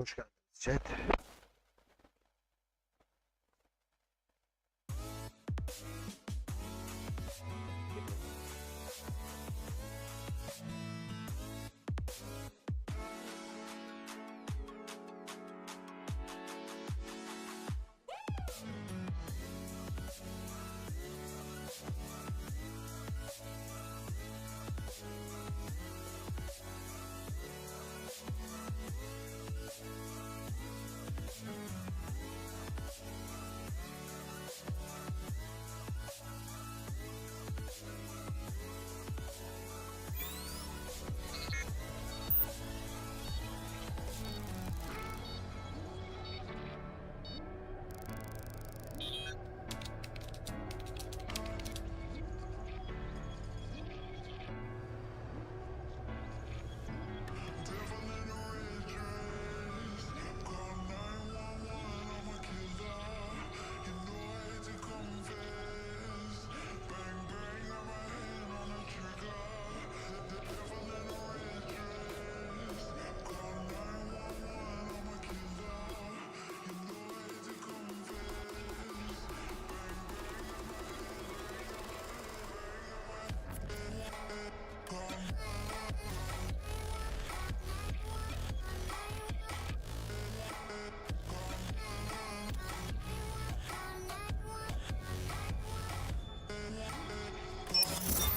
Hoş geldiniz chat.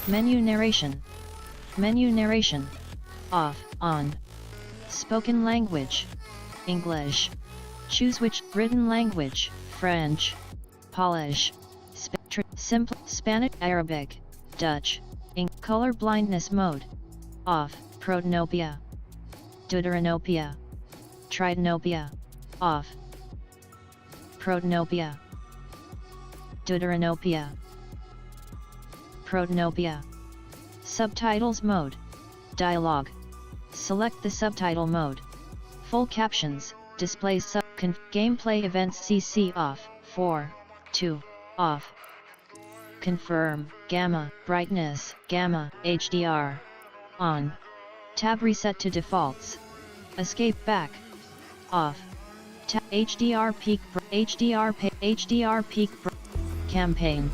Menu narration. Menu narration. Off, on. Spoken language. English. Choose which. Written language. French. Polish. Simple. Spanish. Arabic. Dutch. Color blindness mode. Off. Protanopia. Deuteranopia. Tritanopia. Off. Protanopia. Deuteranopia. Protanopia. Subtitles mode. Dialogue. Select the subtitle mode. Full captions. Displays gameplay events CC off. 4. 2. Off. Confirm. Gamma. Brightness. Gamma. HDR. On. Tab reset to defaults. Escape back. Off. Tab HDR peak. HDR peak. Campaign.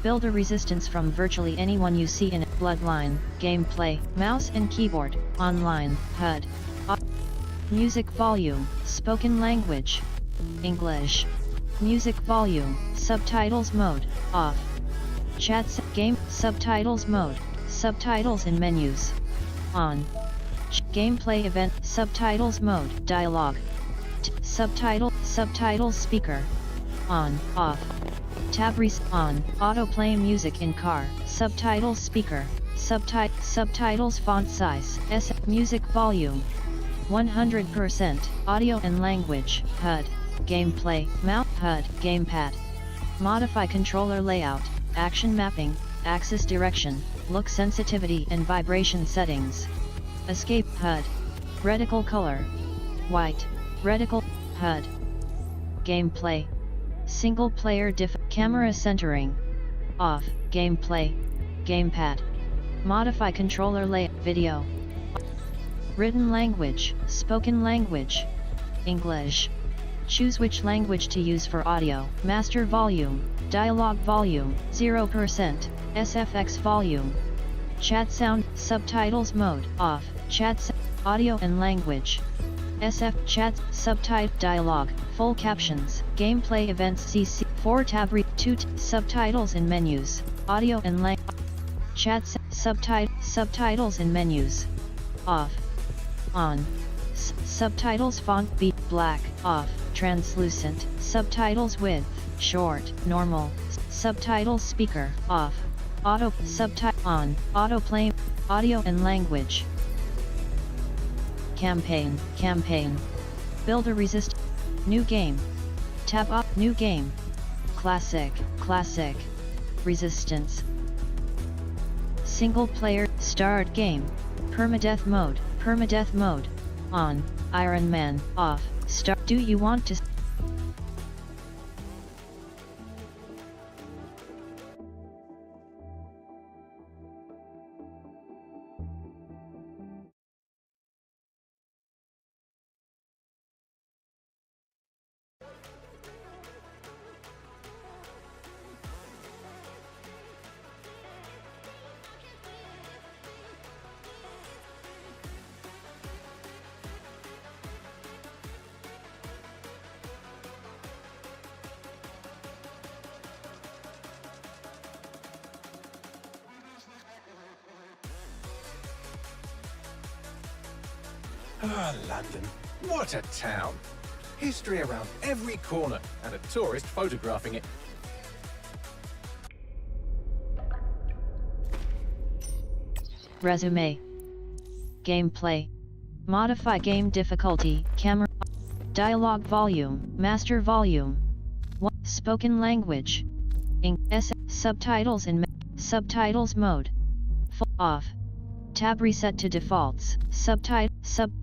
Build a resistance from virtually anyone you see in Bloodline, gameplay, mouse and keyboard, online, HUD. Music volume, spoken language, English. Music volume, subtitles mode, off. Chats, game, subtitles mode, subtitles in menus, on. Gameplay event, subtitles mode, dialogue. Subtitles speaker, on, off. Tab on, autoplay music in car, subtitles speaker, subtitles font size, music volume, 100%, audio and language, HUD, gameplay, mouse, HUD, gamepad. Modify controller layout, action mapping, axis direction, look sensitivity and vibration settings. Escape HUD, reticle color, white, reticle, HUD. Gameplay. Single player camera centering. Off, gameplay, gamepad. Modify controller layout, video. Written language, spoken language, English. Choose which language to use for audio. Master volume, dialogue volume, 0%, SFX volume. Chat sound, subtitles mode, off, chat audio and language. SF chat, subtitle, dialogue, full captions, gameplay events CC, 4 tab 2 subtitles in menus, audio and chats, subtitles in menus, off, on, subtitles font B, black, off, translucent, subtitles width, short, normal, subtitles speaker, off, auto, subtitle on, autoplay, audio and language. Campaign. Build a resist. New game. Tab up. New game. Classic. Resistance. Single player. Start game. Permadeath mode. On. Iron Man. Off. Start. Do you want to Ah, London. What a town. History around every corner and a tourist photographing it. Resume. Gameplay. Modify game difficulty, camera, dialogue volume, master volume. Spoken language. Subtitles in subtitles mode. Off. Tab reset to defaults.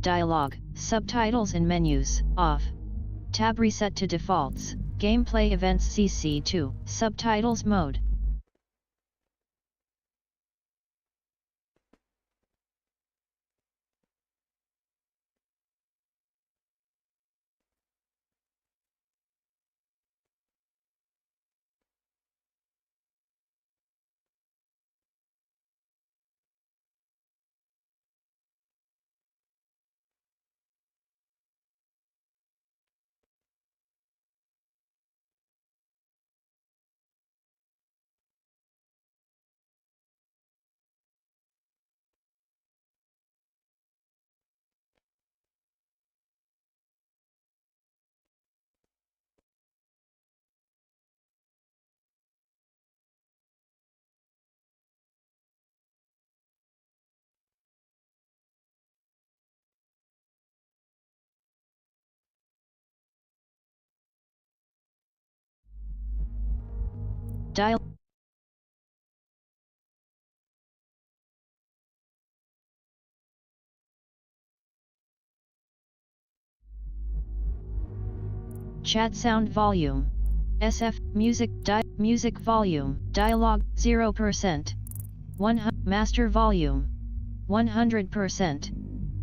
Dialogue. Subtitles in menus. Off. Tab reset to defaults. Gameplay events CC2. Subtitles mode. Dial. Chat sound volume. SF music music volume. Dialogue 0%. 100 master volume 100%.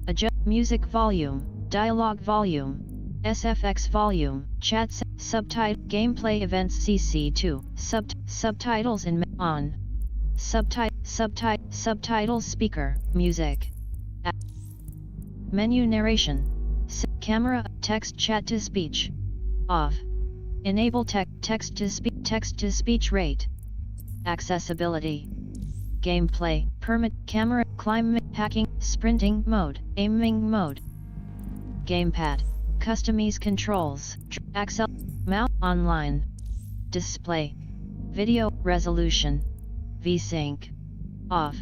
Adjust music volume. Dialogue volume. SFX volume. Chat subtitle gameplay events CC2. Subtitles in on. Subtitles speaker music. Menu narration. Camera text chat to speech. Off. Enable text to speech rate. Accessibility. Gameplay, permit, camera, climb, hacking, sprinting mode, aiming mode. Gamepad, customize controls, Axel, mouse, online. Display. Video, resolution. VSync. Off.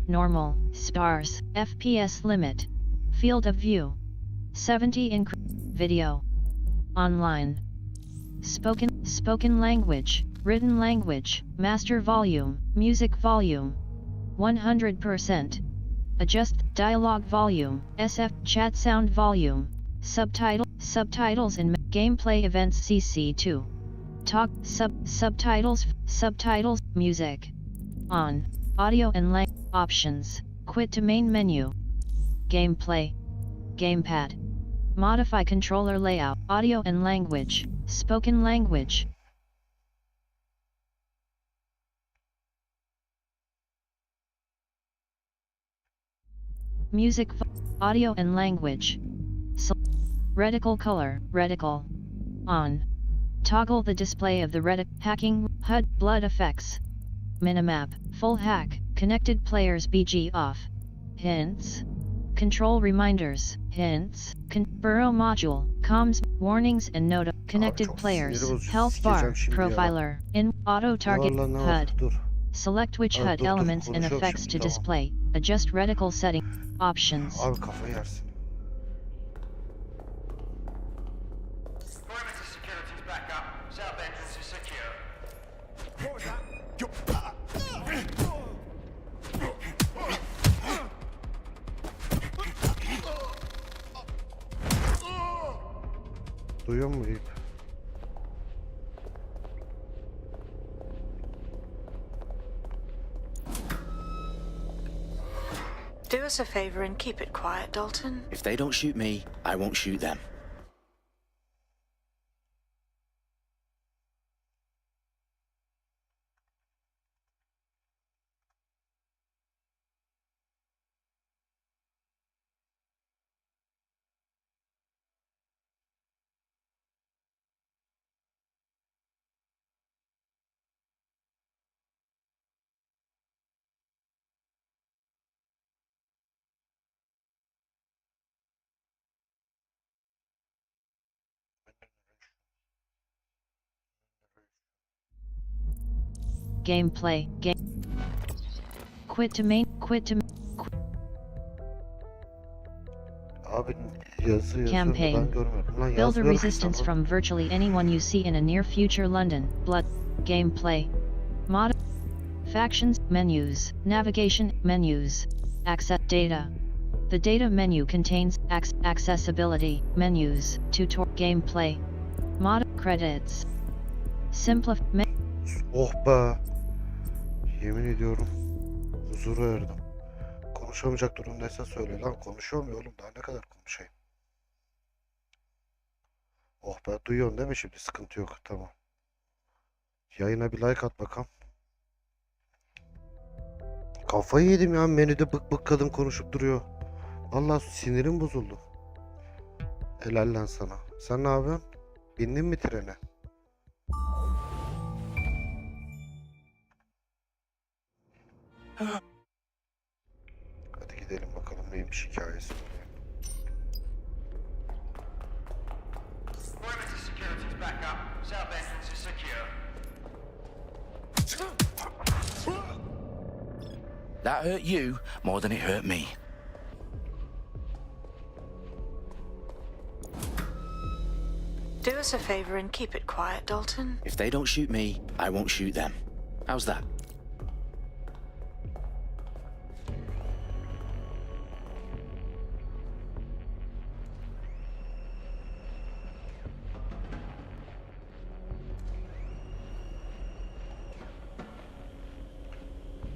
Normal, sparse, FPS limit. Field of view. 70 video. Online. Spoken language, written language, master volume, music volume. 100%. Adjust dialogue volume, SF chat sound volume, subtitles in gameplay events CC2. Talk subtitles music. On, audio and options, quit to main menu. Gameplay. Gamepad. Modify controller layout, audio and language, spoken language. Music, audio and language. Reticle color, reticle. On. Toggle the display of the hacking, HUD, blood effects. Minimap, full hack, connected players BG off. Hints. Control reminders, hints, burrow module, comms, warnings and connected players, health bar, profiler, in, auto target, HUD. Select which HUD elements and effects to display, adjust reticle setting, options. Abi kafayı yersin. Perimeter security's back up. South entrance is secure. What was that? Duyuyor musun İp? Do us a favor and keep it quiet, Dalton. If they don't shoot me, I won't shoot them. gameplay, quit to main, Abi yazı yazıyor da campaign. ben görmüyorum. Lan Build a yazmıyorum ki resistance sana. from virtually anyone you see in a near future London, blood, gameplay, mod, factions, menus, navigation, menus, access data. The data menu contains accessibility, menus, tutorial, gameplay, mod, credits, Oh be. Yemin ediyorum huzura erdim. Konuşamayacak durumdaysan söyle lan. Konuşuyor mu oğlum? Daha ne kadar konuşayım? Oh be, duyuyorsun değil mi şimdi? Sıkıntı yok. Tamam. Yayına bir like at bakalım. Kafayı yedim ya, menüde bık bık kadın konuşup duruyor. Vallahi sinirim bozuldu. Helal lan sana. Sen ne yapıyorsun? Bindin mi trene? Hadi gidelim bakalım neymiş hikayesi. Perimeter security's back up. South entrance is secure. That hurt you more than it hurt me. Do us a favor and keep it quiet, Dalton. If they don't shoot me, I won't shoot them. How's that?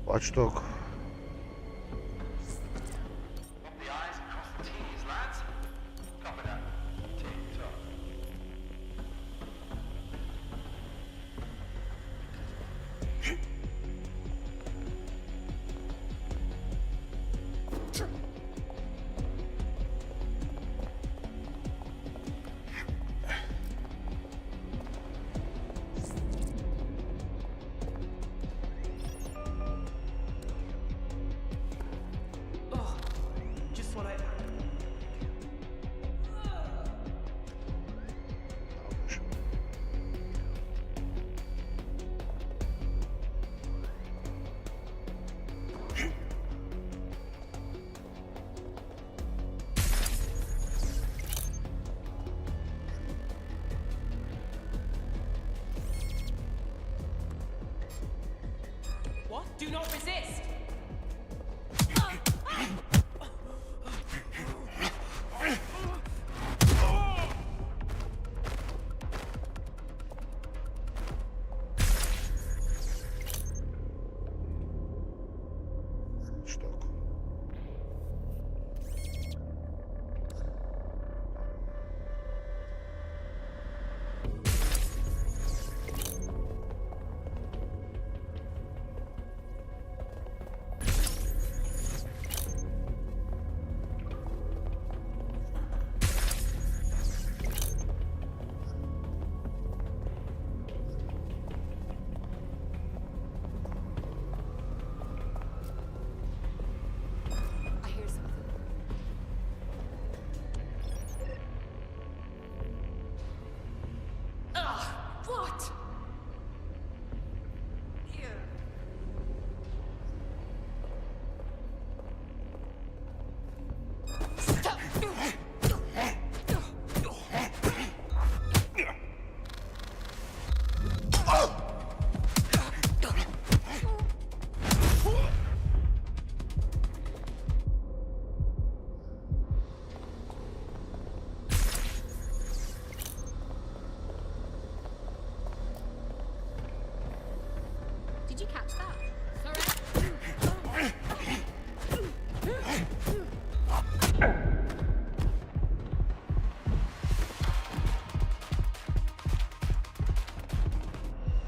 Watchdog. Dot the I's, cross the T's, lads. Copy that. Tick-tock. Just what I. What? Do not resist! Watchdog. I hear something. Ugh! What? Ew. Stop! Did you catch that? Sorry.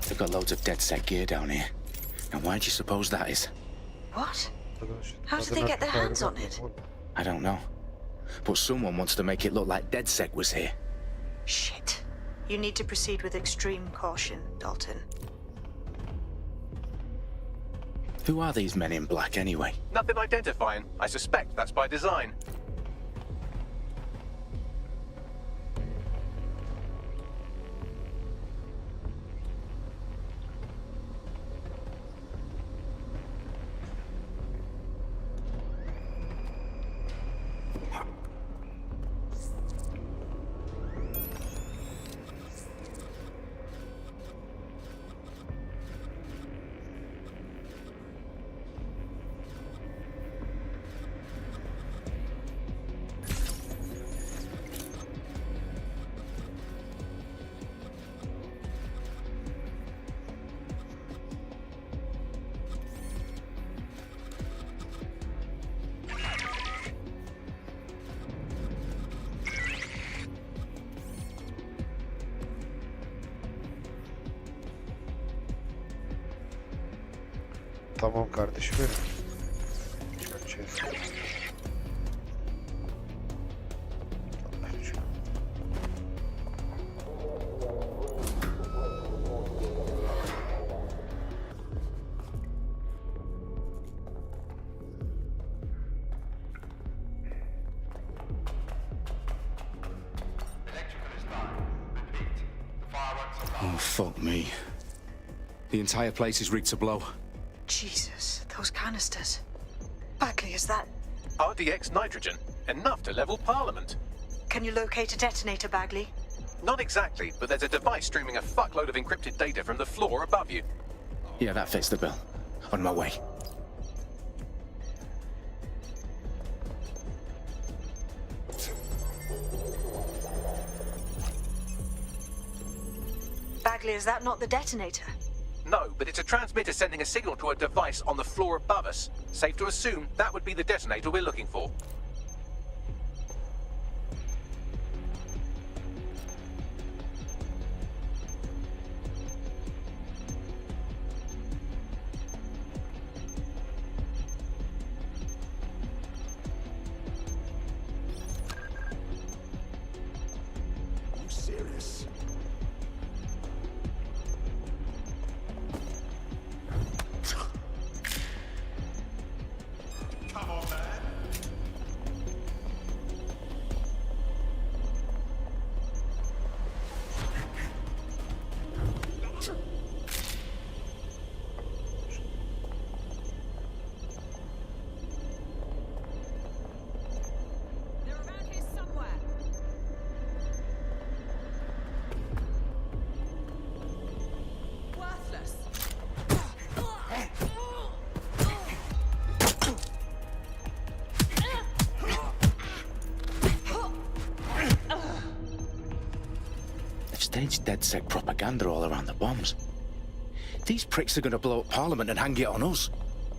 They've got loads of dead set gear down here. Now why do you suppose that is? What? Arkadaş, How did they kadın get their haklı hands on ayrı it? bakma. I don't know. But someone wants to make it look like DedSec was here. Shit. You need to proceed with extreme caution, Dalton. Who are these men in black anyway? Nothing identifying. I suspect that's by design. Tamam kardeşim benim. Şey. Oh, fuck me. The entire place is rigged to blow. Jesus, those canisters. Bagley, is that... RDX nitrogen, enough to level Parliament. Can you locate a detonator, Bagley? Not exactly, but there's a device streaming a fuckload of encrypted data from the floor above you. Yeah, that fits the bill. On my way. Bagley, is that not the detonator? No, but it's a transmitter sending a signal to a device on the floor above us. Safe to assume that would be the detonator we're looking for. You serious? Come on, man. They're around here somewhere. Worthless. They've staged DedSec propaganda all around the bombs. These pricks are gonna blow up Parliament and hang it on us.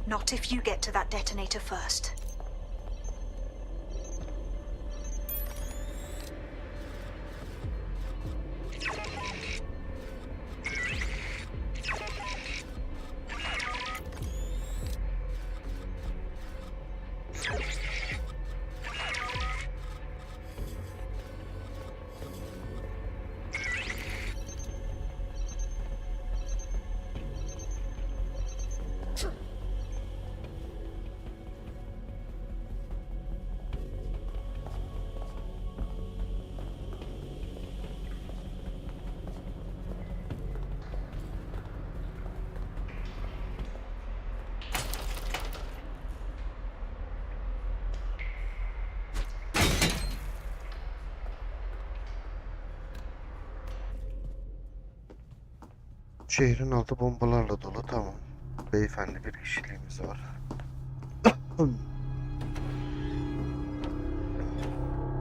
Not if you get to that detonator first. Şehrin altı bombalarla dolu, tamam. Beyefendi bir kişiliğimiz var.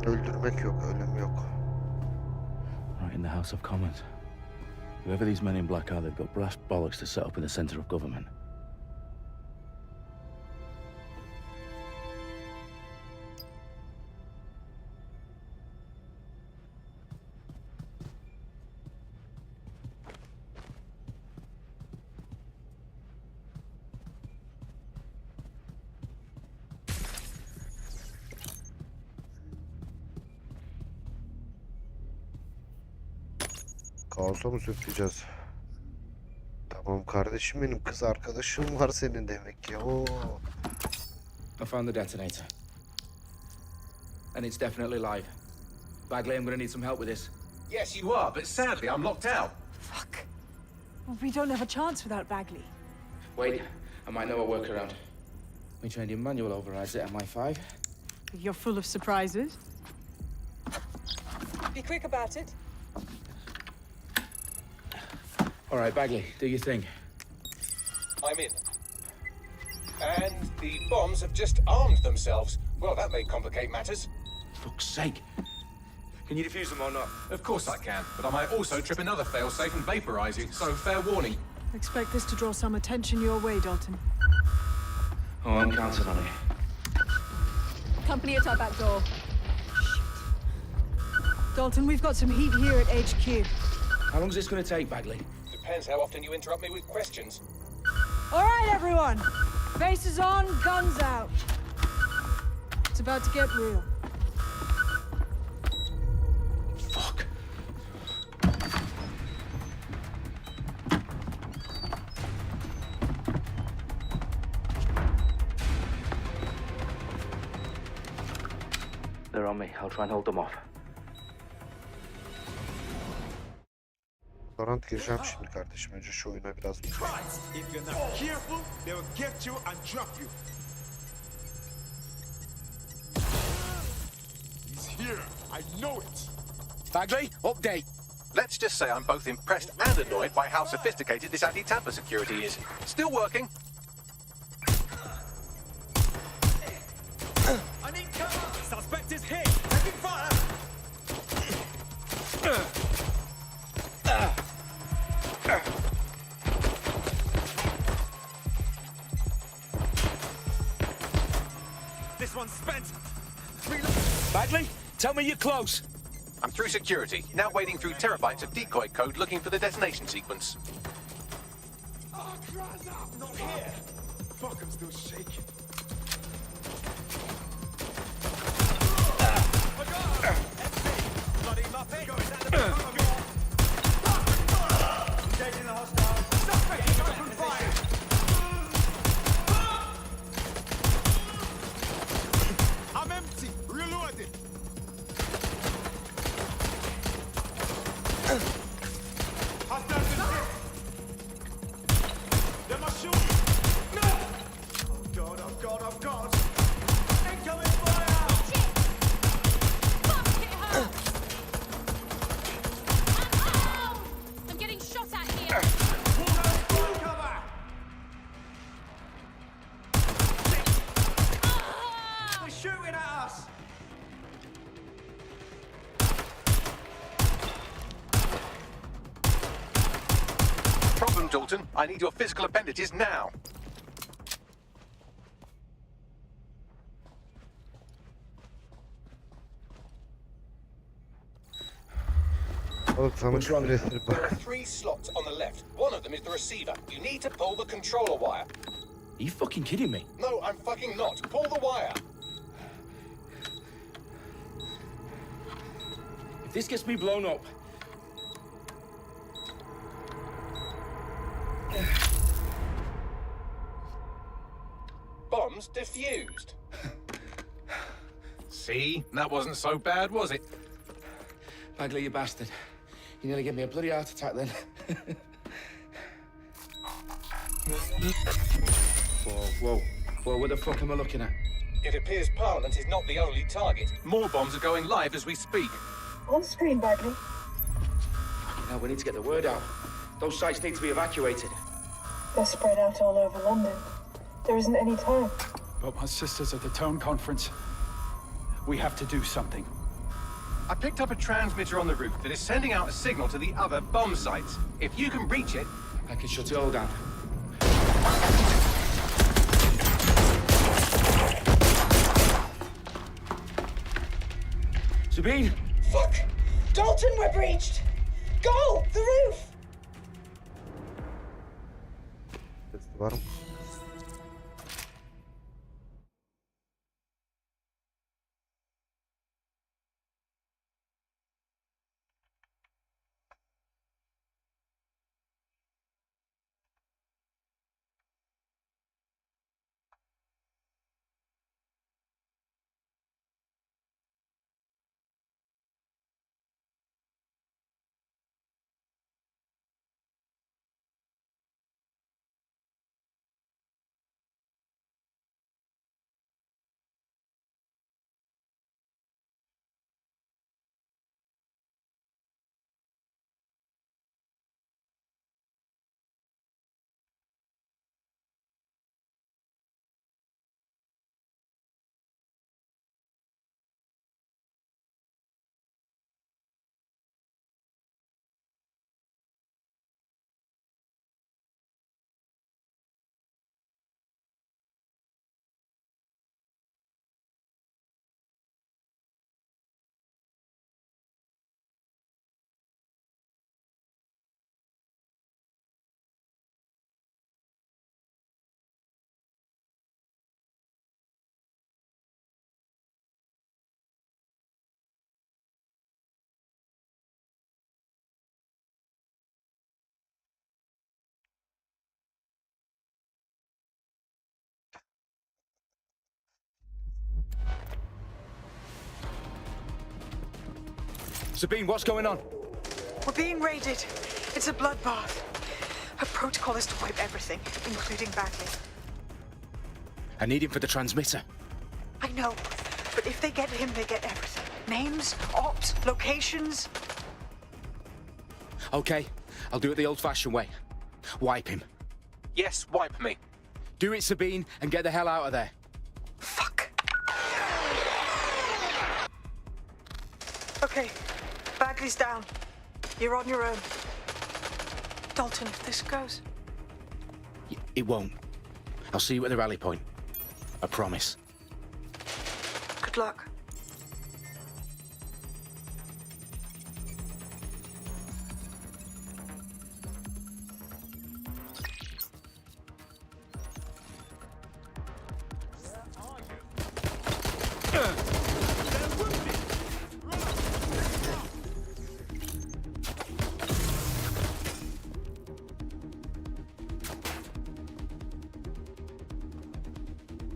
Öldürmek yok, ölüm yok. Right in the House of Commons. Whoever these men in black are, they've got brass bollocks to set up in the centre of government. Kaosa mı sürükleyeceğiz? Tamam kardeşim benim, kız arkadaşım var senin demek ki. Oo. I found the detonator. And it's definitely live. Bagley, I'm gonna need some help with this. Yes, you are, but sadly I'm locked out. Fuck. Well, we don't have a chance without Bagley. Wait, I might know a workaround. We trained in manual overrides at MI5. You're full of surprises. Be quick about it. All right, Bagley, do your thing. I'm in. And the bombs have just armed themselves. Well, that may complicate matters. Fuck's sake. Can you defuse them or not? Of course I can, but I might also trip another failsafe and vaporize you, so fair warning. Expect this to draw some attention your way, Dalton. Oh, I'm counting on it. Company at our back door. Shit. Dalton, we've got some heat here at HQ. How long's this gonna take, Bagley? Depends how often you interrupt me with questions. All right, everyone. Faces on, guns out. It's about to get real. Fuck. They're on me. I'll try and hold them off. Valorant gireceğim şimdi kardeşim. Önce şu oyuna biraz bir... If you're not careful, they will get you and drop you. He's here. I know it. Bagley, update. Let's just say I'm both impressed and annoyed by how sophisticated this anti-tamper security is. Still working. I need cover. Suspect is hit. Taking fire. This one's spent. Bagley, tell me you're close. I'm through security, now wading through terabytes of decoy code looking for the detonation sequence. Oh, cries out. Not here. Fuck, I'm still shaking. Bloody muppet. Going down the back of your... Engaging the hostile. Suspect is open fire. I'm empty. Reloaded. Hostiles in hit. They must shoot. No! Oh God, oh God, oh God. Incoming fire! Fuck, it hurts! I'm getting shot at here! Cover! They're shooting at us! Problem, Dalton. I need your physical appendages now. Oğlum sana küfür ettirip There bak. are 3 slots on the left. One of them is the receiver. You need to pull the controller wire. Are you fucking kidding me? No, I'm fucking not. Pull the wire. If this gets me blown up, Bombs defused. See? That wasn't so bad, was it? Bagley, you bastard. You nearly gave me a bloody heart attack then. Whoa. What the fuck am I looking at? It appears Parliament is not the only target. More bombs are going live as we speak. On screen, Bagley. Now we need to get the word out. Those sites need to be evacuated. They're spread out all over London. There isn't any time. But my sister's at the town conference. We have to do something. I picked up a transmitter on the roof that is sending out a signal to the other bomb sites. If you can reach it... I can shut it all down. Sabine! Fuck! Dalton, we're breached! Go! The roof! Sesi var mı? Sabine, what's going on? We're being raided. It's a bloodbath. Her protocol is to wipe everything, including Bagley. I need him for the transmitter. I know, but if they get him, they get everything. Names, ops, locations. Okay, I'll do it the old-fashioned way. Wipe him. Yes, wipe me. Do it, Sabine, and get the hell out of there. Fuck. Okay, Bagley's down. You're on your own. Dalton, if this goes... It won't. I'll see you at the rally point. I promise. Good luck.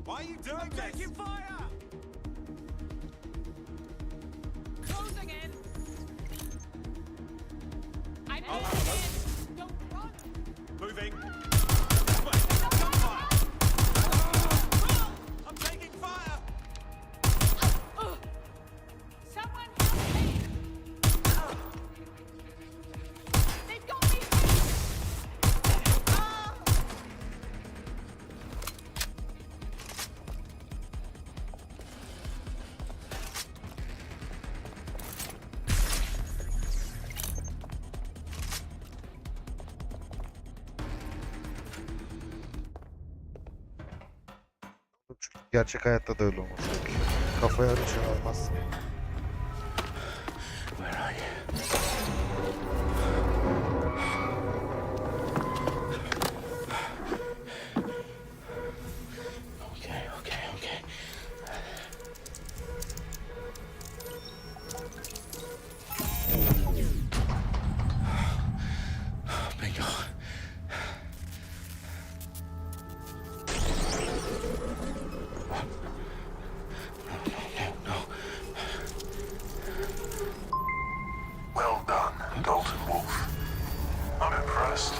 Why are you doing this? Taking fire! Closing in. I'm in. Don't run. Moving. Gunfire! I'm taking fire! Someone help me. They've got me. Çünkü gerçek hayatta da öyle olması gerekiyor. Kafaya öyle şey olmaz. Where are you? Okay, okay, okay. Bingo. No. Well done, Dalton Wolf. I'm impressed.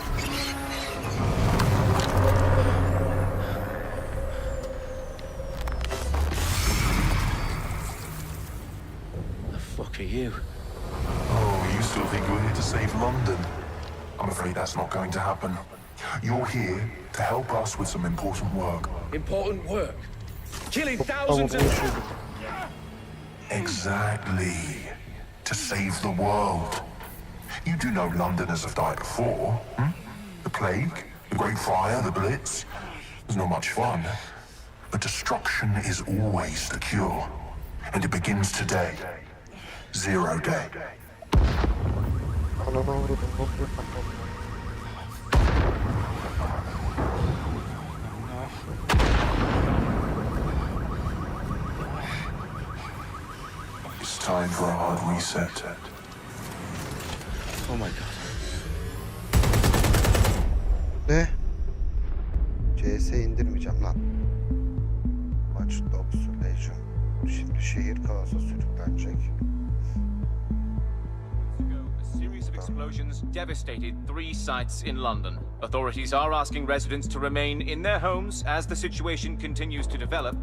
The fuck are you? Oh, you still think you're here to save London? I'm afraid that's not going to happen. You're here to help us with some important work. Important work. Killing Ama thousands of... konuşuyorduk. Exactly. To save the world. You do know Londoners have died before, hmm? The plague, the Great Fire, the Blitz. It's not much fun. But destruction is always the cure. And it begins today. Zero day. Anana vurdum. Vurdum. It's time for a hard reset. Oh my god. Ne? CS indirmeyeceğim lan. Watch Dogs Legion. Şimdi şehir kaosa sürüklenecek. A series of explosions devastated 3 sites in London. Authorities are asking residents to remain in their homes as the situation continues to develop.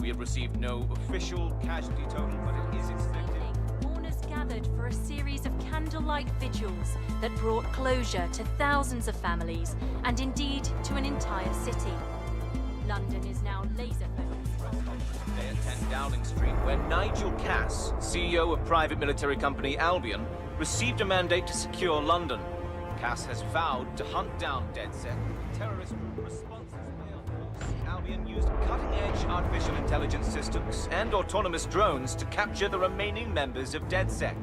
We have received no official casualty total, but it is expected. Mourners gathered for a series of candlelight vigils that brought closure to thousands of families and indeed to an entire city. London is now laser-focused. Today at 10 Downing Street, where Nigel Cass, CEO of private military company Albion, received a mandate to secure London. Cass has vowed to hunt down DedSec. Terrorist responses failed. Albion used cutting-edge artificial intelligence systems and autonomous drones to capture the remaining members of DedSec.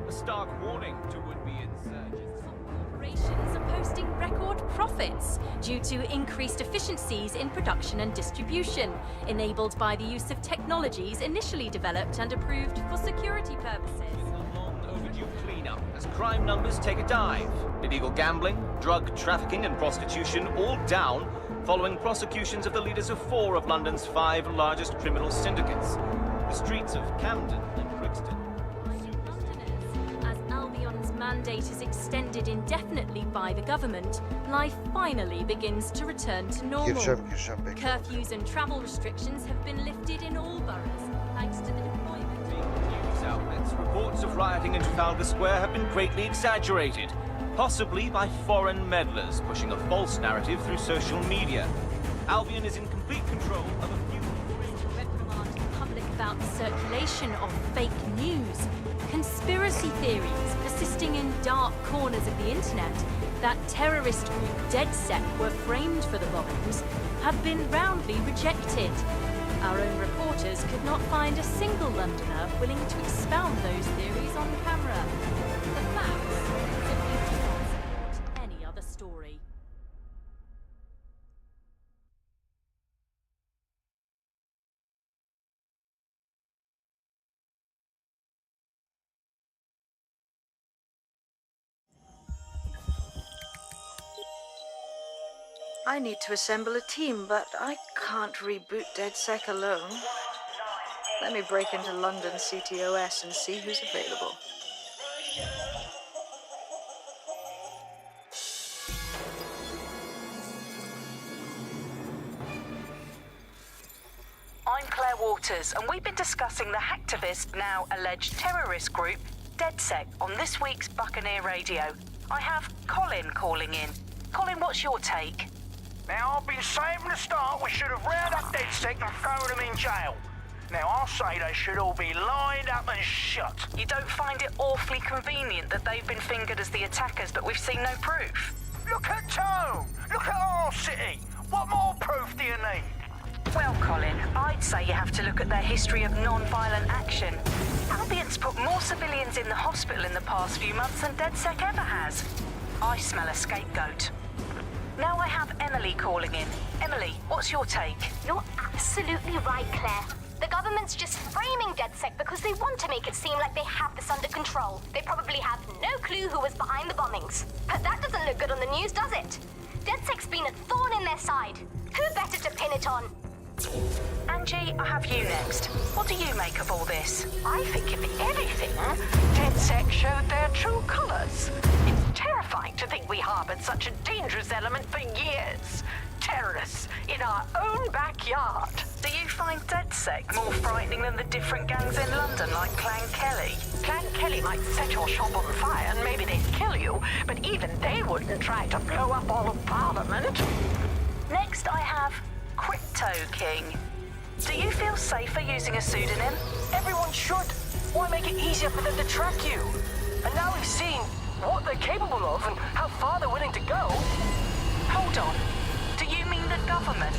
A stark warning to would-be insurgents. Corporations are posting record profits due to increased efficiencies in production and distribution, enabled by the use of technologies initially developed and approved for security purposes. A long overdue cleanup as crime numbers take a dive. Illegal gambling, drug trafficking and prostitution all down following prosecutions of the leaders of 4 of London's 5 largest criminal syndicates. The streets of Camden and Brixton. Londoners mandate is extended indefinitely by the government, life finally begins to return to normal. Gireceğim bekle. Curfews and travel restrictions have been lifted in all boroughs, thanks to the deployment. News outlets, reports of rioting in Trafalgar Square have been greatly exaggerated, possibly by foreign meddlers pushing a false narrative through social media. Albion is in complete control of a few... Reprimand the public about the circulation of fake news, conspiracy theories persisting in dark corners of the internet that terrorist group DedSec were framed for the bombings have been roundly rejected. Our own reporters could not find a single Londoner willing to expound those theories on camera. The facts simply do not support any other story. I need to assemble a team, but I can't reboot DedSec alone. Let me break into London CTOS and see who's available. I'm Claire Waters, and we've been discussing the hacktivist, now alleged terrorist group, DedSec, on this week's Buccaneer Radio. I have Colin calling in. Colin, what's your take? Now, I've been saying from the start we should have rounded up DedSec and thrown them in jail. Now, I'll say they should all be lined up and shot. You don't find it awfully convenient that they've been fingered as the attackers, but we've seen no proof? Look at Tone! Look at our city! What more proof do you need? Well, Colin, I'd say you have to look at their history of non-violent action. Albion's put more civilians in the hospital in the past few months than DedSec ever has. I smell a scapegoat. Now I have Emily calling in. Emily, what's your take? You're absolutely right, Claire. The government's just framing DedSec because they want to make it seem like they have this under control. They probably have no clue who was behind the bombings. But that doesn't look good on the news, does it? DedSec's been a thorn in their side. Who better to pin it on? Angie, I have you next. What do you make of all this? I think if anything, DedSec showed their true colors. It's terrifying to think we harbored such a dangerous element for years. Terrorists in our own backyard. Do you find DedSec more frightening than the different gangs in London, like Clan Kelly? Clan Kelly might set your shop on fire and maybe they'd kill you, but even they wouldn't try to blow up all of Parliament. Next I have Crypto King. Do you feel safer using a pseudonym? Everyone should. Why make it easier for them to track you? And now we've seen what they're capable of and how far they're willing to go. Hold on. Do you mean the government?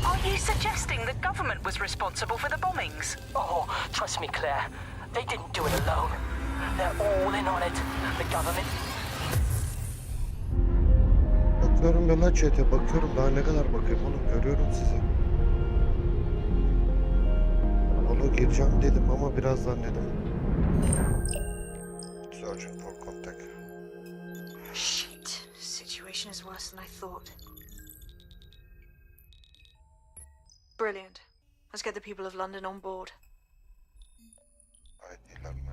Are you suggesting the government was responsible for the bombings? Oh, trust me, Claire. They didn't do it alone. They're all in on it. The government. Bakıyorum ben la chat'e, bakıyorum daha ne kadar bakayım oğlum, görüyorum sizi. Valla gireceğim dedim ama birazdan dedim. Searching for contact. Shit. The situation is worse than I thought. Brilliant. Let's get the people of London on board. Haydi ilerleme.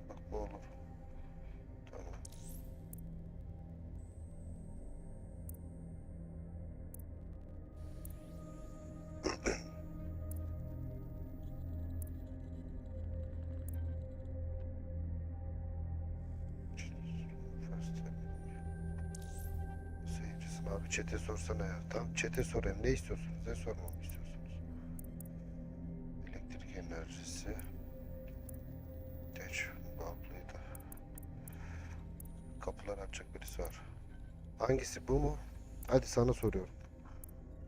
Bak bu olur. Tamam. Seyircisin abi, chat'e sorsana ya. Tamam, chat'e sorayım. Ne istiyorsunuz? Ne sormamı istiyorsunuz? Elektrik enerjisi. Geç. Bağlıydı. Kapılar açacak birisi var. Hangisi, bu mu? Hadi sana soruyorum.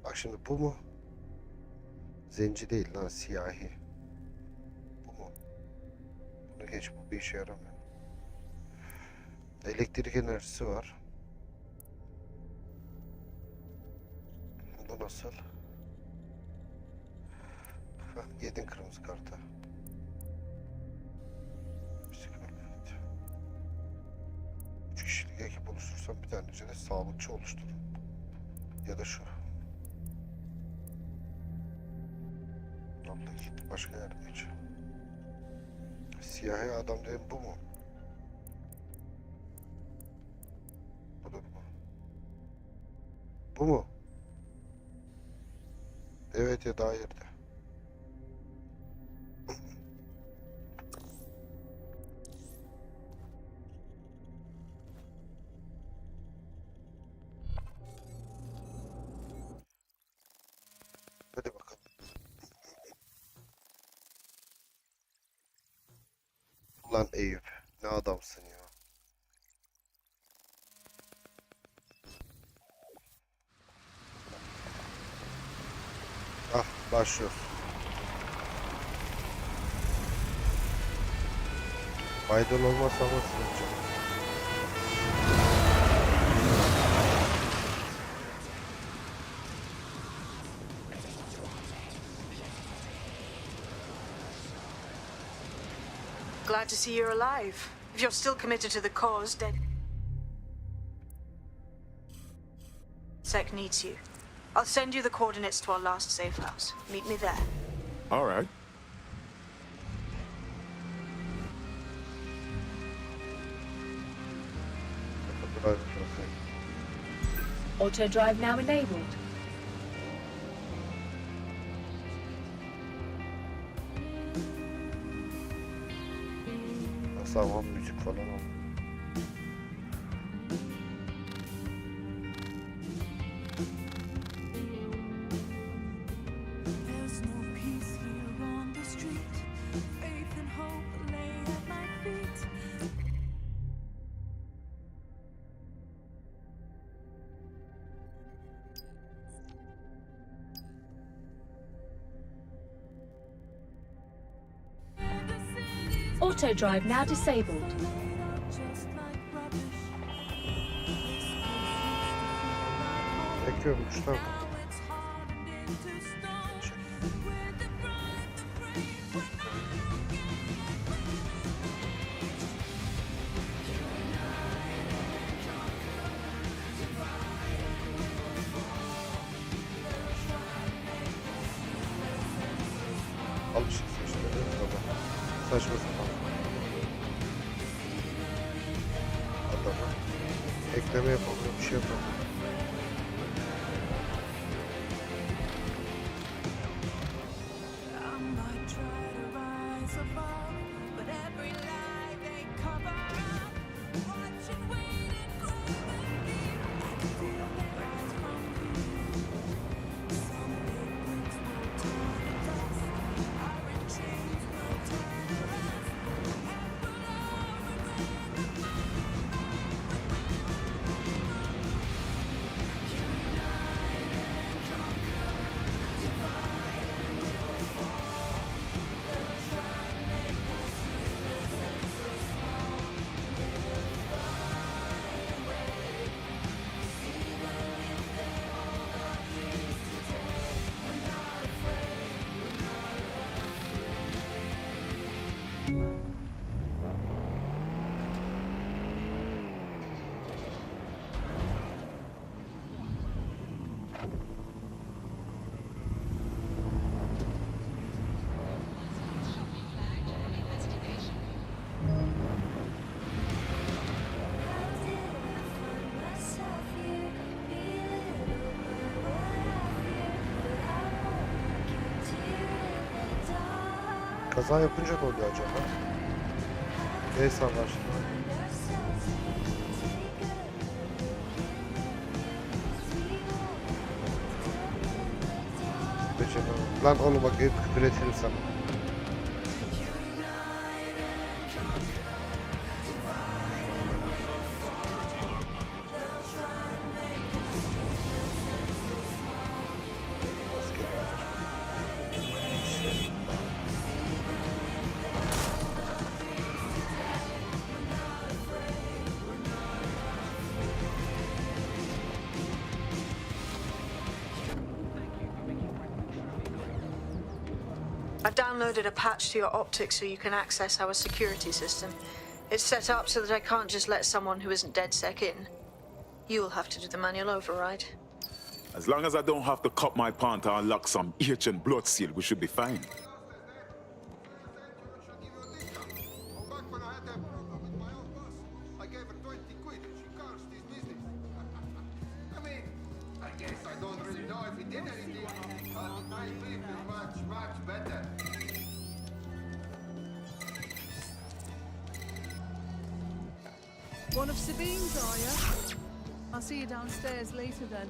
Bak şimdi, bu mu? Zenci değil lan, siyahi. Bu mu? Bunu geç, bu bir işe yaramıyor. Elektrik enerjisi var. Bu nasıl? Heh, yedin kırmızı kartı. Psikolojik. 3 kişilik ekip oluşturursam bir tane de sağlıkçı oluşturun. Ya da şu. Yolda git. Başka yerde geç. Siyahi adam dedim bu mu? Budur bu. Bu mu? Evet ya dairede. Hadi bakalım. Ulan Eyüp, ne adamsın ya. Ah, başlıyoruz. Faydalı olmazsa ama sınırcı. Glad to see you're alive. If you're still committed to the cause, DedSec needs you. I'll send you the coordinates to our last safe house. Meet me there. All right. Auto drive now enabled. Nasıl ama müzik falan oldu. There's no peace here on the street. Faith and hope lay at my feet. Auto drive now disabled. Bekliyorum uçtan. Alışıksın işte. Saçma sapan. Adamı ekleme yapamıyor, bir şey yapamıyor. Kaza yapınca ne oluyor acaba? Ne savaştı? Lan oğlum bak hep küfür ederim sana. I've downloaded a patch to your optics so you can access our security system. It's set up so that I can't just let someone who isn't DedSec in. You'll have to do the manual override. As long as I don't have to cut my pant or unlock some ancient blood seal, we should be fine. One of Sabine's, are you? I'll see you downstairs later then.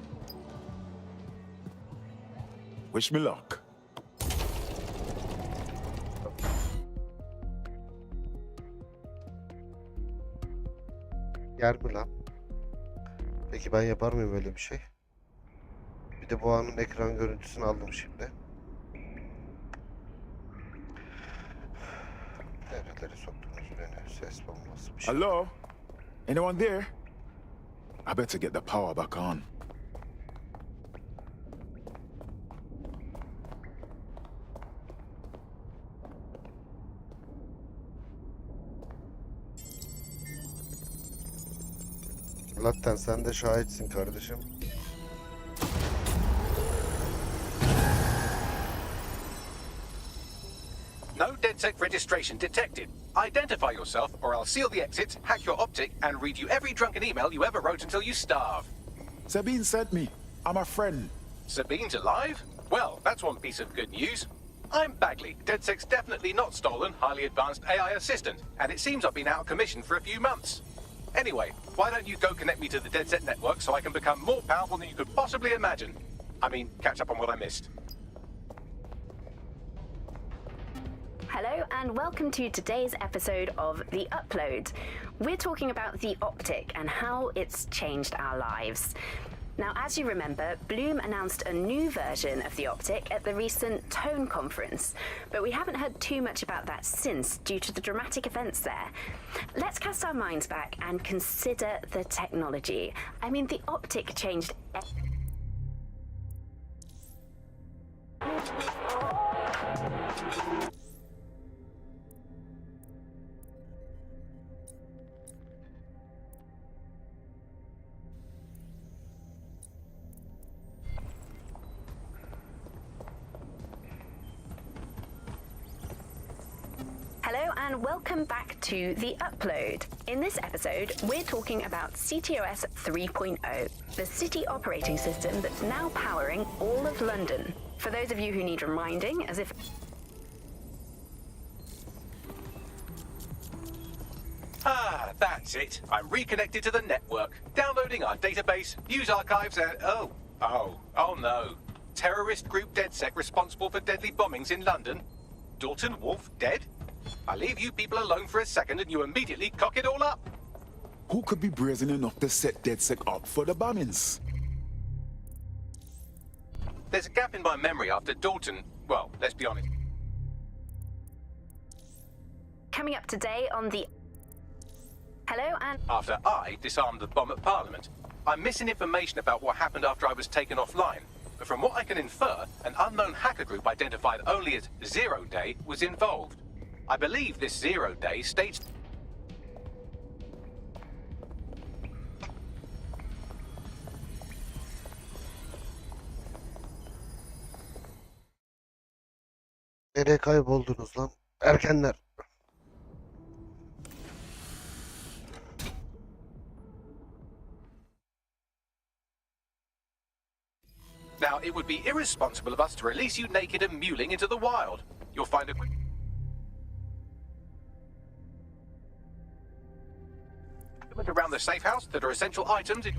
Wish me luck. Yer mi lan? Peki ben yapar mıyım öyle bir şey? Bir de bu anın ekran görüntüsünü aldım şimdi. Nerelere soktunuz beni? Ses bombası bir şey. Hello? Anyone there? I better get the power back on. Zaten sen de şahitsin kardeşim. No DedSec registration detected. Identify yourself, or I'll seal the exits, hack your optic, and read you every drunken email you ever wrote until you starve. Sabine sent me. I'm a friend. Sabine's alive? Well, that's one piece of good news. I'm Bagley, DedSec's definitely not stolen, highly advanced AI assistant, and it seems I've been out of commission for a few months. Anyway, why don't you go connect me to the DedSec network so I can become more powerful than you could possibly imagine? I mean, catch up on what I missed. Hello and welcome to today's episode of The Upload. We're talking about the optic and how it's changed our lives. Now, as you remember, Bloom announced a new version of the optic at the recent Tone conference, but we haven't heard too much about that since due to the dramatic events there. Let's cast our minds back and consider the technology. I mean, the optic changed Hello and welcome back to The Upload. In this episode, we're talking about CTOS 3.0, the city operating system that's now powering all of London. For those of you who need reminding, as if... Ah, that's it. I'm reconnected to the network, downloading our database, news archives, and oh no. Terrorist group DedSec responsible for deadly bombings in London? Dalton Wolf dead? I leave you people alone for a second and you immediately cock it all up. Who could be brazen enough to set DedSec up for the bombings? There's a gap in my memory after Dalton, well, let's be honest. Coming up today on the... Hello and... After I disarmed the bomb at Parliament, I'm missing information about what happened after I was taken offline. But from what I can infer, an unknown hacker group identified only as Zero Day was involved. I believe this Zero Day states... Nereye kayboldunuz lan? Erkenler. Now, it would be irresponsible of us to release you naked and mewling into the wild. You'll find a... around the safe house that are essential items in...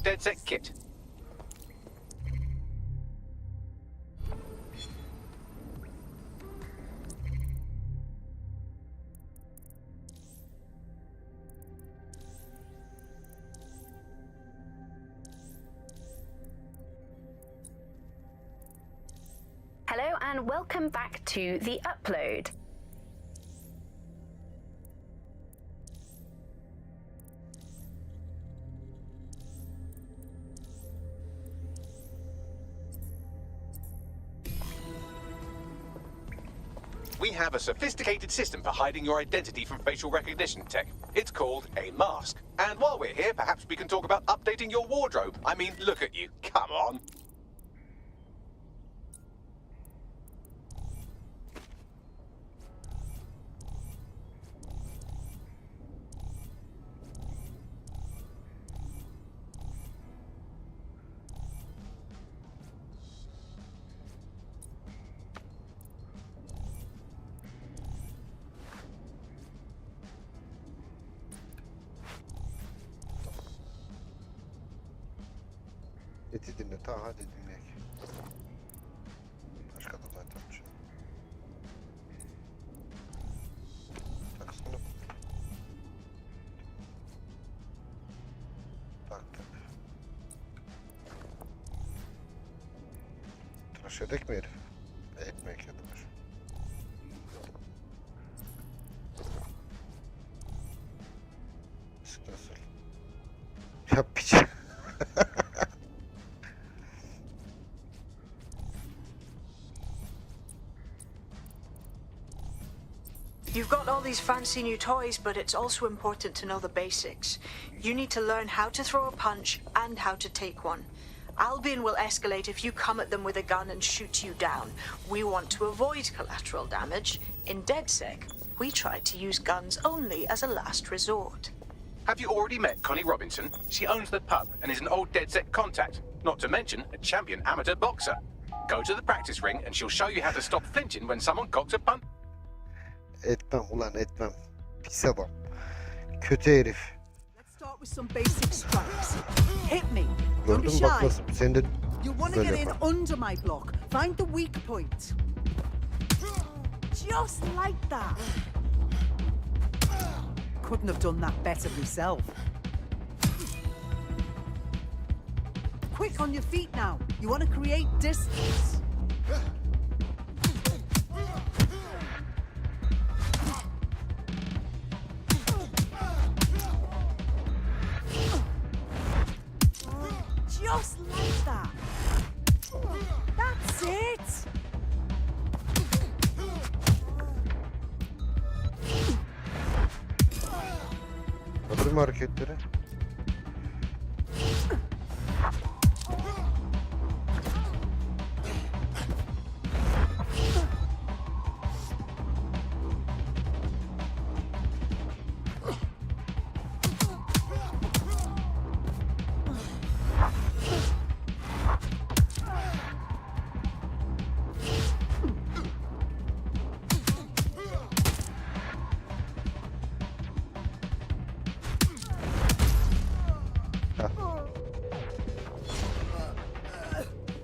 DedSec kit. Hello and welcome back to The Upload. we have a sophisticated system for hiding your identity from facial recognition tech. It's called a mask. And while we're here, perhaps we can talk about updating your wardrobe. I mean, look at you. Come on. Eti dinle, ta hadi dinleyek. Başka da zaten bir şey. Taksana. Taktık. Tıraş edek mi herif? Etmek ya tıraş. Nasıl? Ya piç. You've got all these fancy new toys, but it's also important to know the basics. You need to learn how to throw a punch and how to take one. Albion will escalate if you come at them with a gun and shoot you down. We want to avoid collateral damage. In DedSec, we try to use guns only as a last resort. Have you already met Connie Robinson? She owns the pub and is an old DedSec contact, not to mention a champion amateur boxer. Go to the practice ring and she'll show you how to stop flinching when someone cocks a punch. Etmem ulan etmem. Pis adam. Kötü herif. Let's start with some basic strikes. Hit me. Don't be Gördün mü bak shy. nasıl sen de You want to böyle get in yapar. under my block. Find the weak point. Just like that. Couldn't have done that better myself. Quick on your feet now. You want to create distance. Just like that. That's it. Gördün mü hareketleri?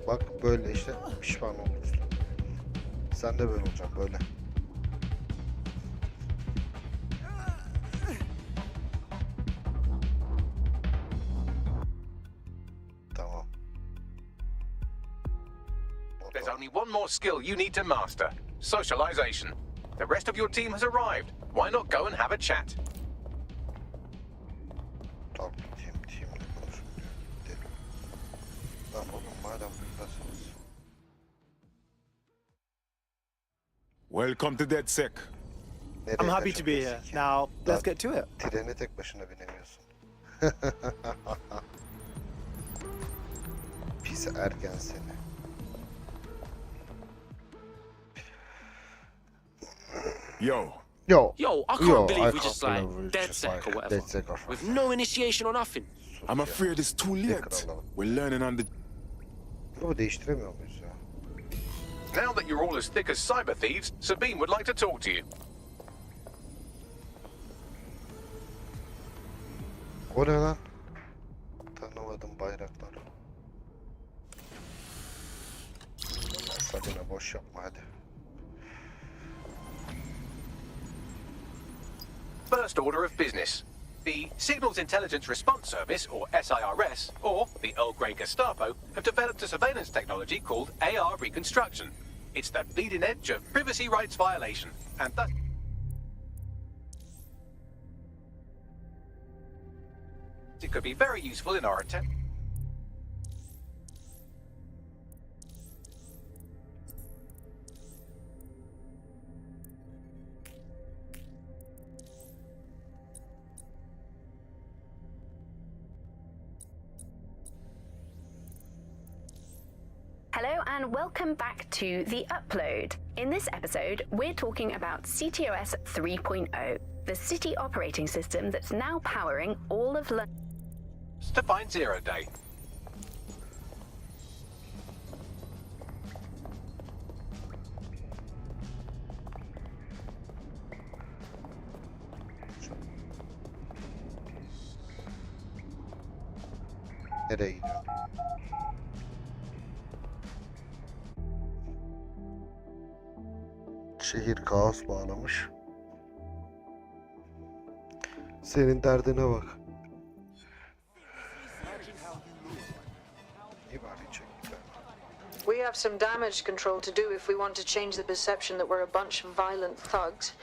Bak böyle işte pişman olursun. Sen de böyle olacaksın böyle. Tamam. There's only one more skill you need to master. Socialization. The rest of your team has arrived. Why not go and have a chat? Tamam, teamle konuşun diyor. Gidelim. Lan oğlum madem buradasınız. Welcome to DedSec. Nereye I'm happy to be here. Now, let's get to it. Trene tek başına binemiyorsun. Pis ergen seni. Yo. Yo. Yo, I can't believe we just like DedSec or whatever. With no initiation or nothing. I'm afraid it's too late. We're learning on the... Bu değiştiremiyor muyuz ya? Now that you're all as thick as cyber thieves, Sabine would like to talk to you. O ne lan? Tanımadım bayraklar. Sabine boş yapma hadi. First order of business. The Signals Intelligence Response Service, or SIRS, or the Earl Grey Gestapo, have developed a surveillance technology called AR reconstruction. It's the bleeding edge of privacy rights violation, and thus... it could be very useful in our attempt... Hello and welcome back to The Upload. In this episode, we're talking about CTOS 3.0, the city operating system that's now powering all of London. To find Zero Day. Nereye gidiyor? Şehir kaos bağlamış. Senin derdine bak. We have some damage control to do if we want to change the perception that we're a bunch of violent thugs.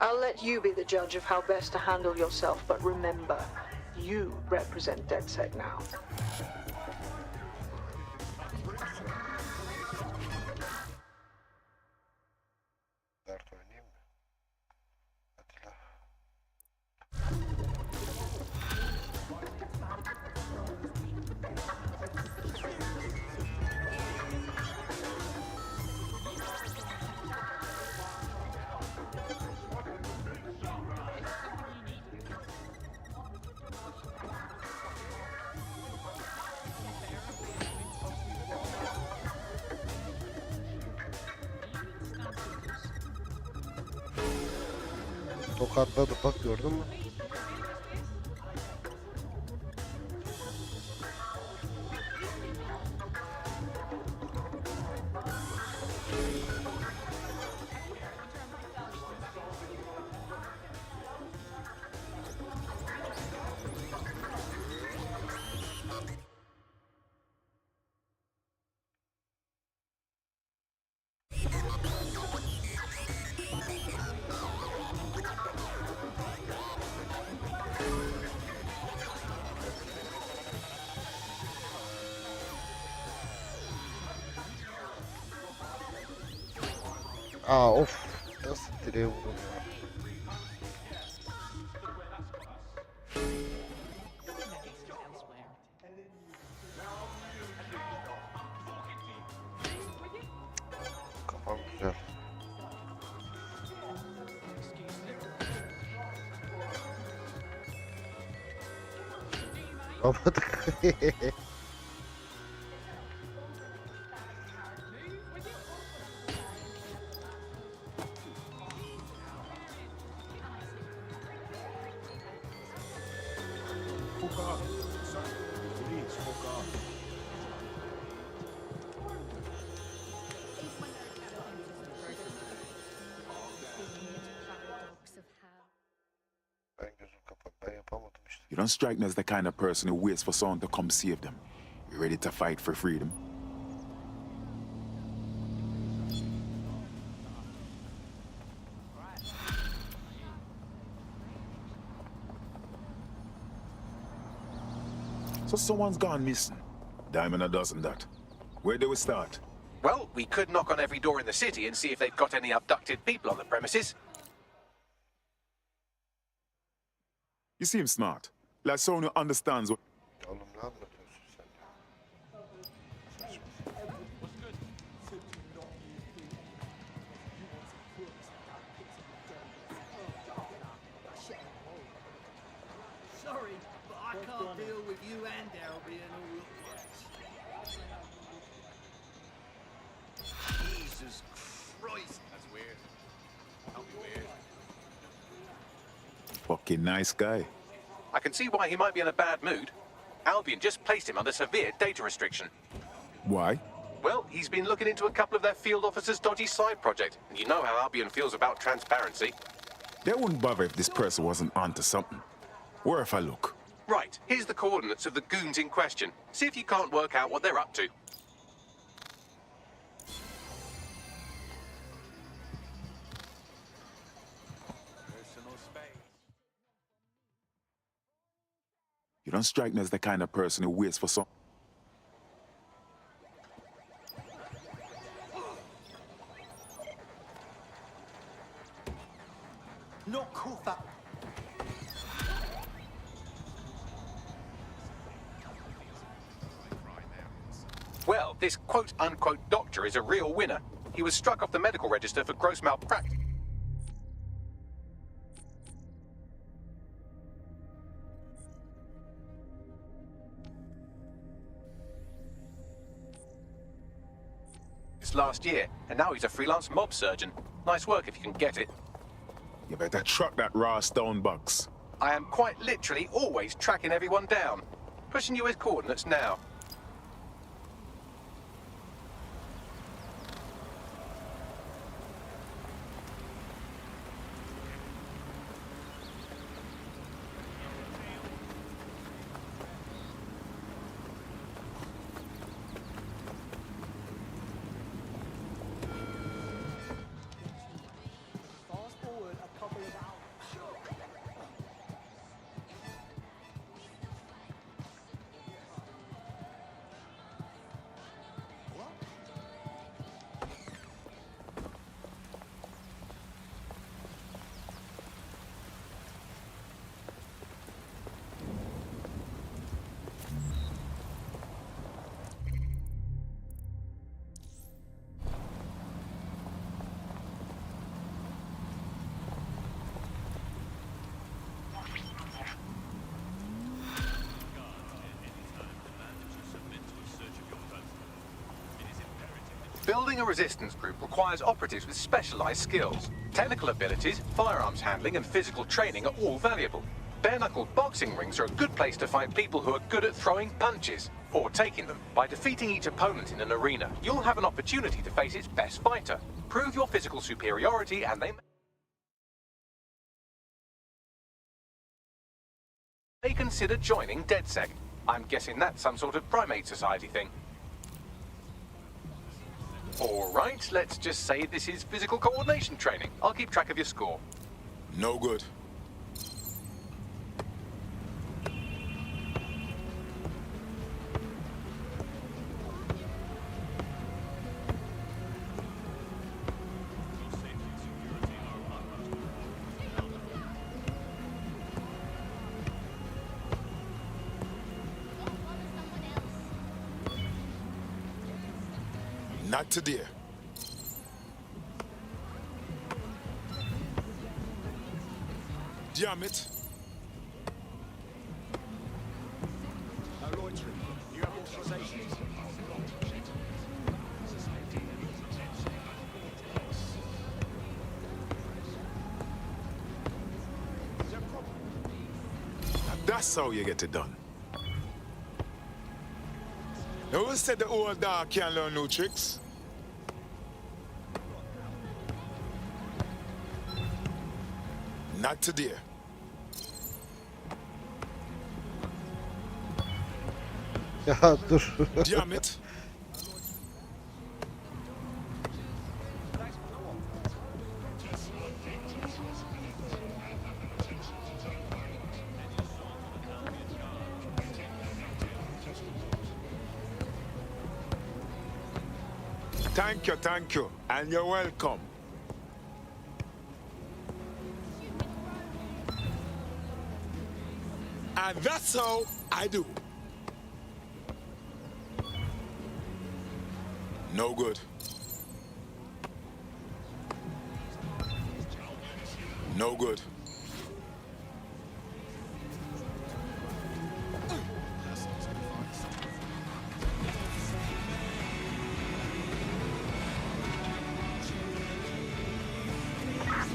I'll let you be the judge of how best to handle yourself, but remember, you represent DedSec now. Tokatladı bak, gördün mü? Aa of, nasıl direğe vurdum ya. Kafam güzel. Yapamadık. You don't strike me as the kind of person who waits for someone to come save them. You're ready to fight for freedom. So someone's gone missing. Dime a dozen that. Where do we start? Well, we could knock on every door in the city and see if they've got any abducted people on the premises. You seem smart. Like someone who understands what... Oğlum ne anlatıyorsun sen ya? Sorry, but I can't deal with you and Albion all at once. Jesus Christ, that's weird. That'll be weird. Fucking nice guy. I can see why he might be in a bad mood. Albion just placed him under severe data restriction. Why? Well, he's been looking into a couple of their field officers' dodgy side project, and you know how Albion feels about transparency. They wouldn't bother if this person wasn't onto something. Where if I look? Right, here's the coordinates of the goons in question. See if you can't work out what they're up to. You don't strike me as the kind of person who waits for some... Not cool that. Well, this quote-unquote doctor is a real winner. He was struck off the medical register for gross malpractice. Last year, and now he's a freelance mob surgeon. Nice work if you can get it. You better truck that raw stone box. I am quite literally always tracking everyone down. Pushing you his coordinates now. Building a resistance group requires operatives with specialized skills. Technical abilities, firearms handling, and physical training are all valuable. Bare-knuckle boxing rings are a good place to find people who are good at throwing punches, or taking them. By defeating each opponent in an arena, you'll have an opportunity to face its best fighter. Prove your physical superiority, and they may consider joining DedSec. I'm guessing that's some sort of primate society thing. All right, let's just say this is physical coordination training. I'll keep track of your score. No good. Not today. Damn it. No loitering. You have authorization. That's how you get it done. Now who said the old dog can't learn new tricks? Not today. Ya dur. Damn it. Thank you, and you're welcome. And that's how I do. No good. No good.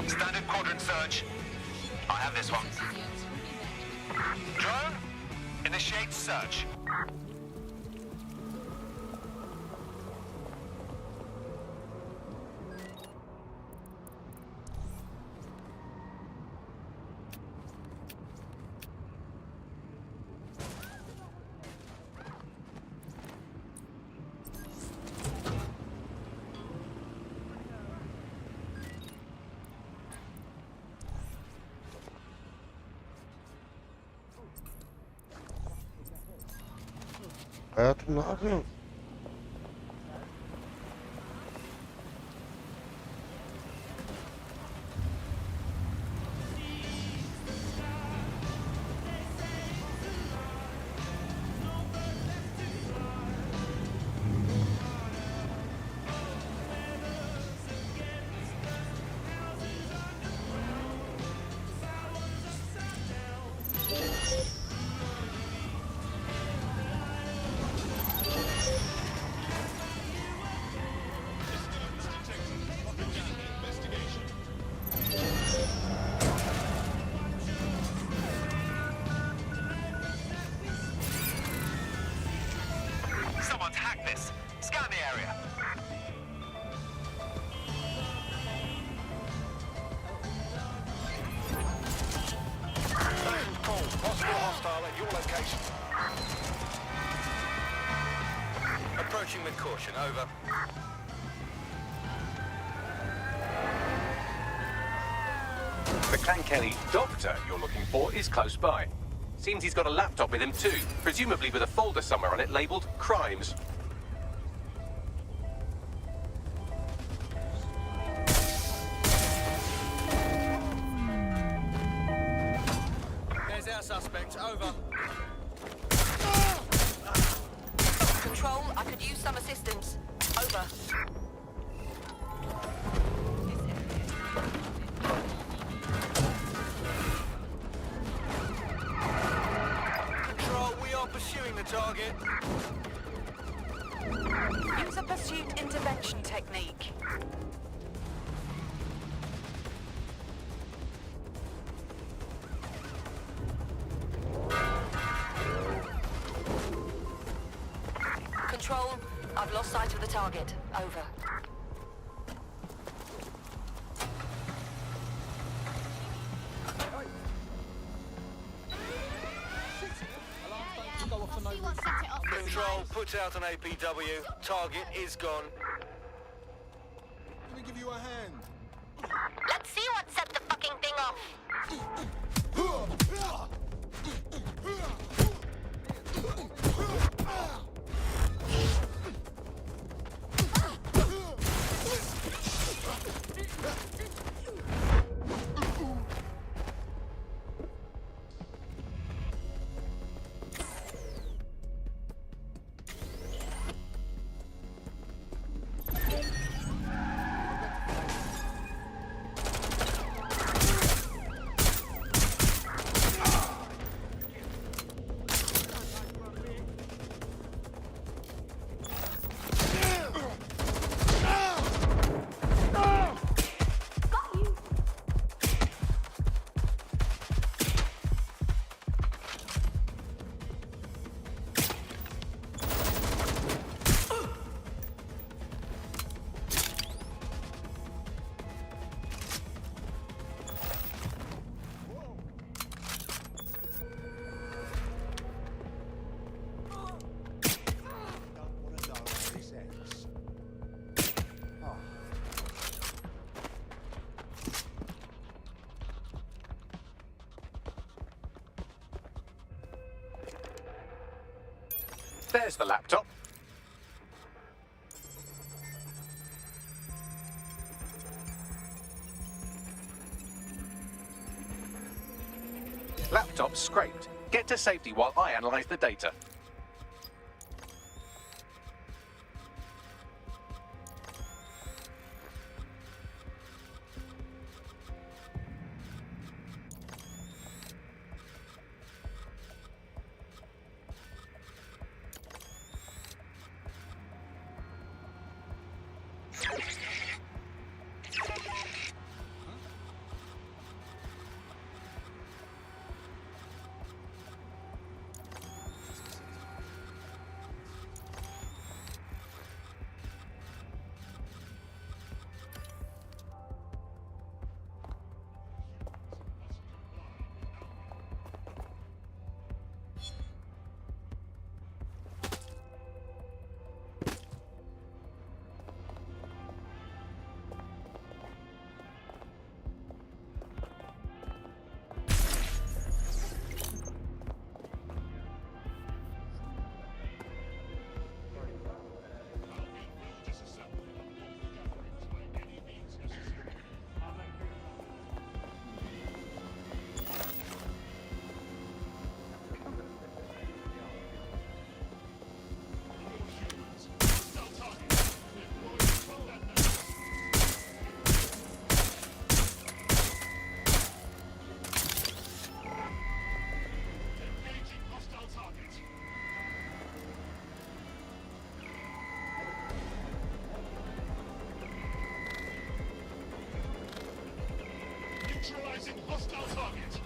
Standard quadrant search. I have this one. Drone, initiate search. Hayatım ne yapıyorsun? hack this. Scan the area. Paul, possible hostile at your location. Approaching with caution, over. The Clan doctor you're looking for is close by. Seems he's got a laptop with him too, presumably with a folder somewhere on it labelled Crimes. There's our suspect. Over. Control, I could use some assistance. Over. Control, we are pursuing the target. Use a pursuit intervention technique. Control, I've lost sight of the target. Over. Control, put out an APW. Target is gone. Let me give you a hand. Let's see what set the fucking thing off. There's the laptop. Laptop scraped. Get to safety while I analyze the data. Neutralizing hostile target.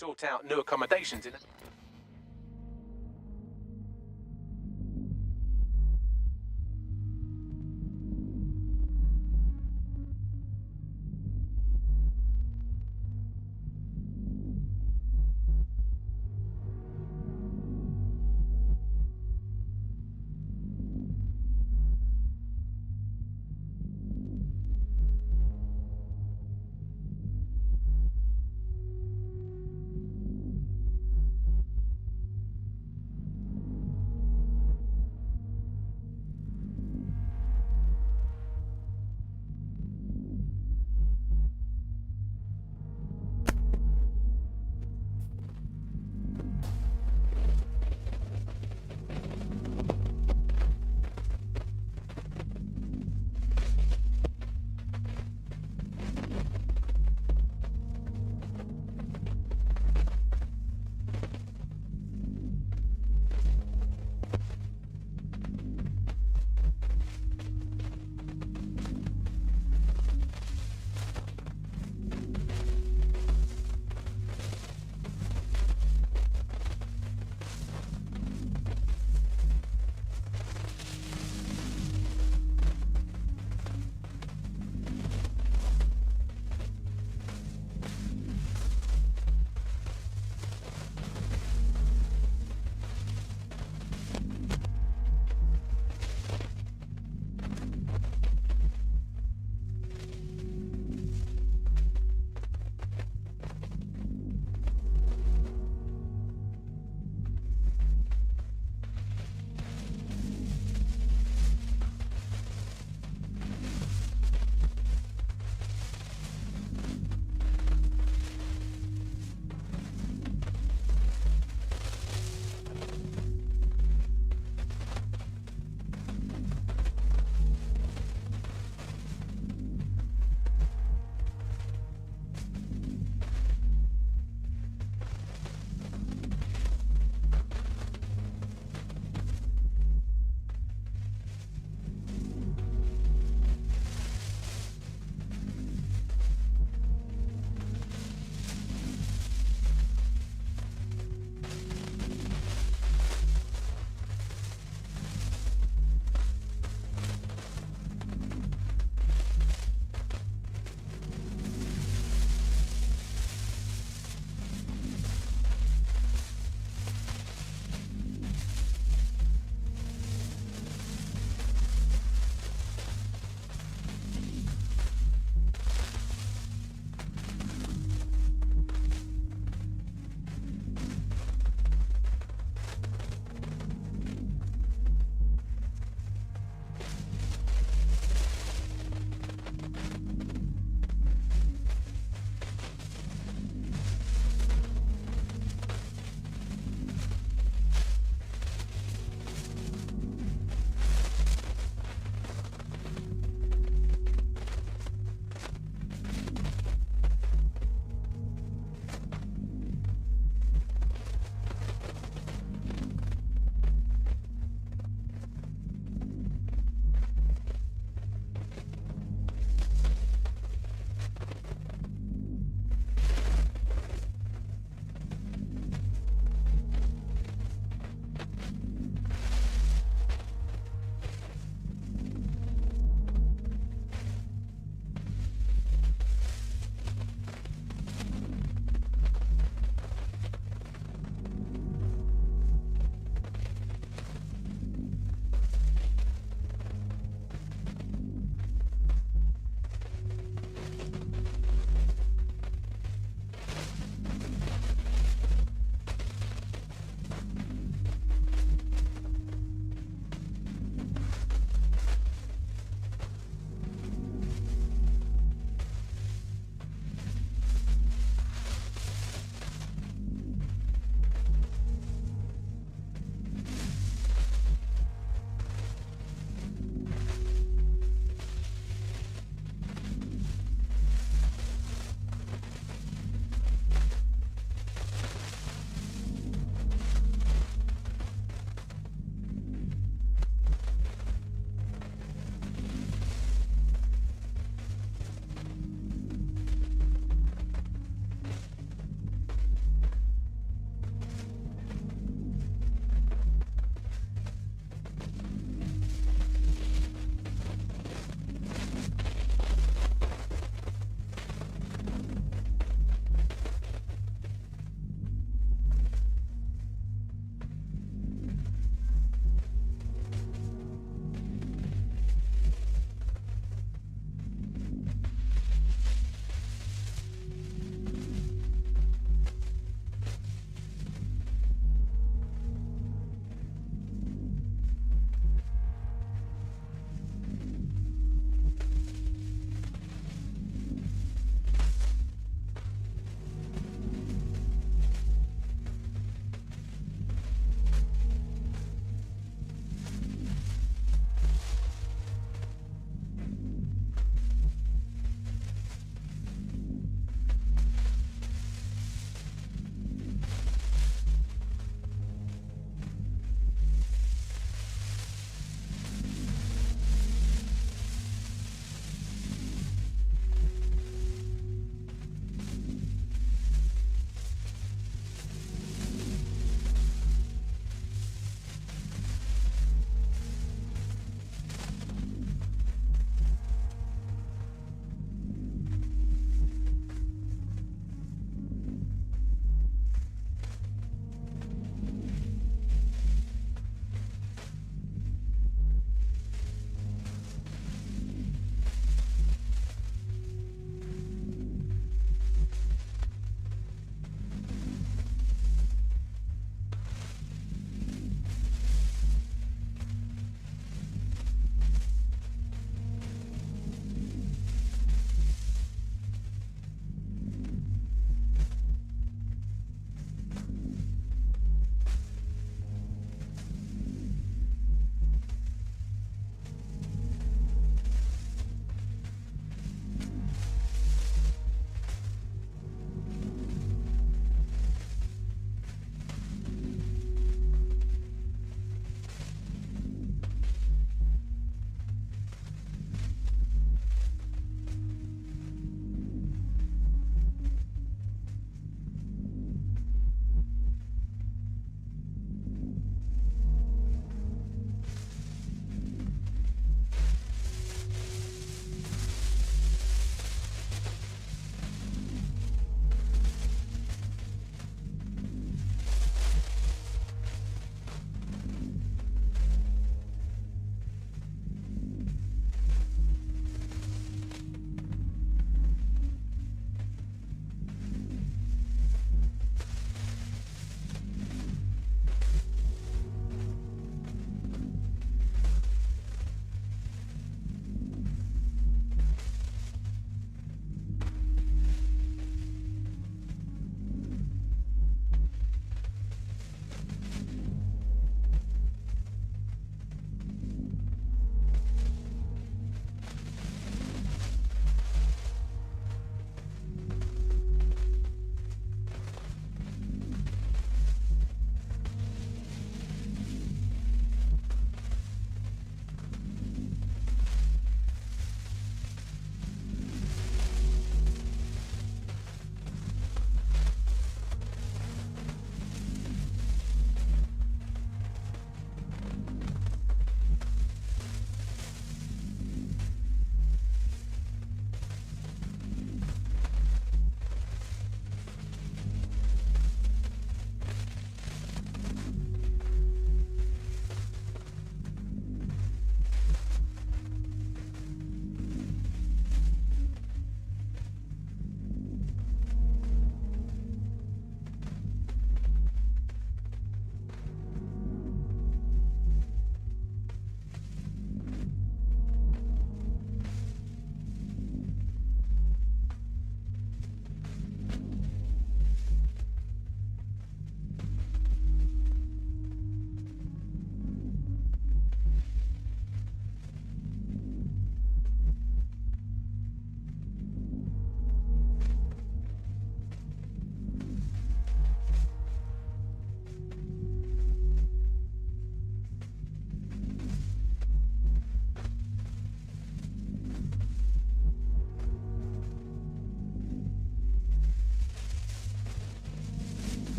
sort out new accommodations in.